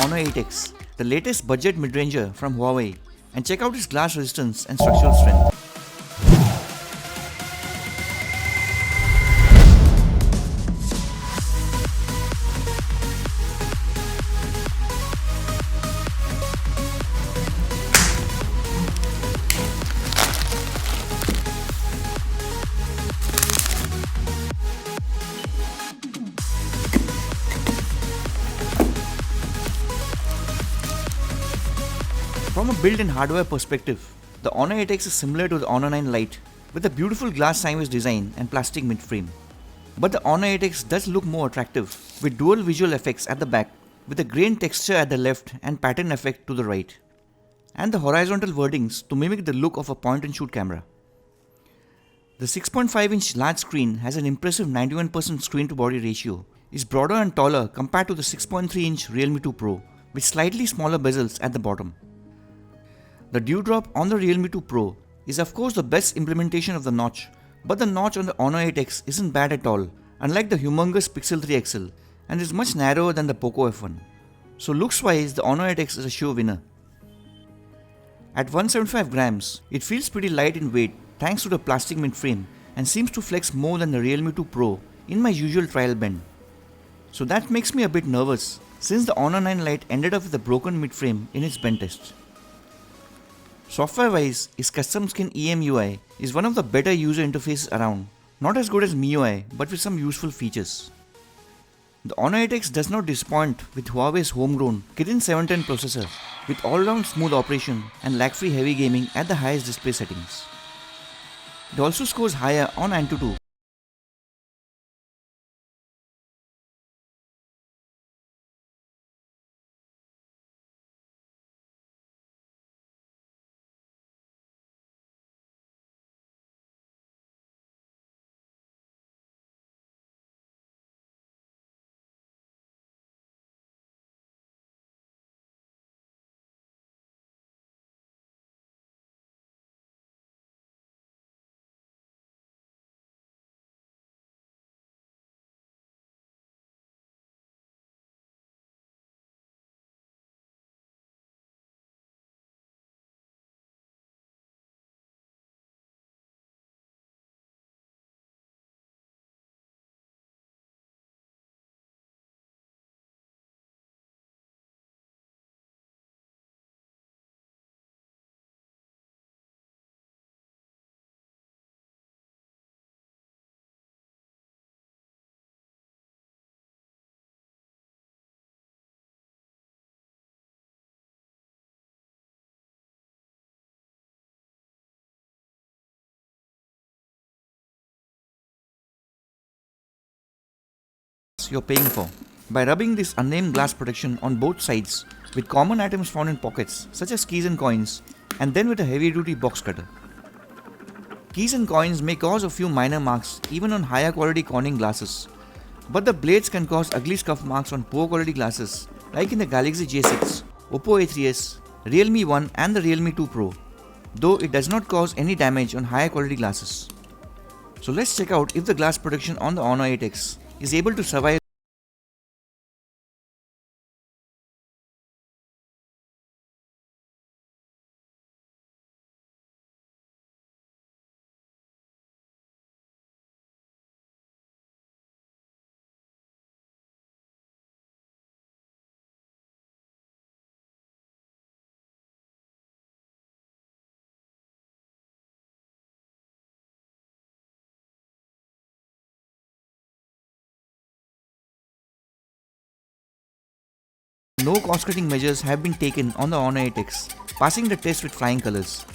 Honor 8X, the latest budget mid-ranger from Huawei, and check out its glass resistance and structural strength. From a build and hardware perspective, the Honor 8X is similar to the Honor 9 Lite with a beautiful glass sideways design and plastic mid-frame. But the Honor 8X does look more attractive with dual visual effects at the back with a grain texture at the left and pattern effect to the right, and the horizontal wordings to mimic the look of a point-and-shoot camera. The 6.5-inch large screen has an impressive 91% screen-to-body ratio, is broader and taller compared to the 6.3-inch Realme 2 Pro with slightly smaller bezels at the bottom. The dewdrop on the Realme 2 Pro is of course the best implementation of the notch, but the notch on the Honor 8X isn't bad at all, unlike the humongous Pixel 3 XL, and is much narrower than the Poco F1. So looks wise, the Honor 8X is a sure winner. At 175 grams, it feels pretty light in weight thanks to the plastic mid-frame and seems to flex more than the Realme 2 Pro in my usual trial bend. So that makes me a bit nervous since the Honor 9 Lite ended up with a broken mid-frame in its bend test. Software-wise, its custom skin EMUI is one of the better user interfaces around, not as good as MIUI but with some useful features. The Honor 8X does not disappoint with Huawei's homegrown Kirin 710 processor with all-round smooth operation and lag-free heavy gaming at the highest display settings. It also scores higher on Antutu. You're paying for by rubbing this unnamed glass protection on both sides with common items found in pockets such as keys and coins, and then with a heavy duty box cutter. Keys and coins may cause a few minor marks even on higher quality Corning glasses, but the blades can cause ugly scuff marks on poor quality glasses like in the Galaxy J6, Oppo A3s, Realme 1 and the Realme 2 Pro, though it does not cause any damage on higher quality glasses. So let's check out if the glass protection on the Honor 8X is able to survive. No cost-cutting measures have been taken on the Honor 8X, passing the test with flying colors.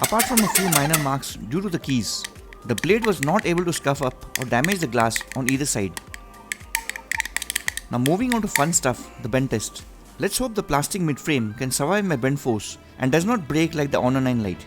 Apart from a few minor marks due to the keys, the blade was not able to scuff up or damage the glass on either side. Now moving on to fun stuff, the bend test. Let's hope the plastic mid-frame can survive my bend force and does not break like the Honor 9 Lite.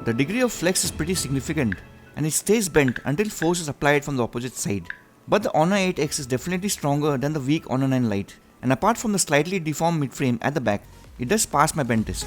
The degree of flex is pretty significant and it stays bent until force is applied from the opposite side. But the Honor 8X is definitely stronger than the weak Honor 9 Lite, and apart from the slightly deformed midframe at the back, it does pass my bend test.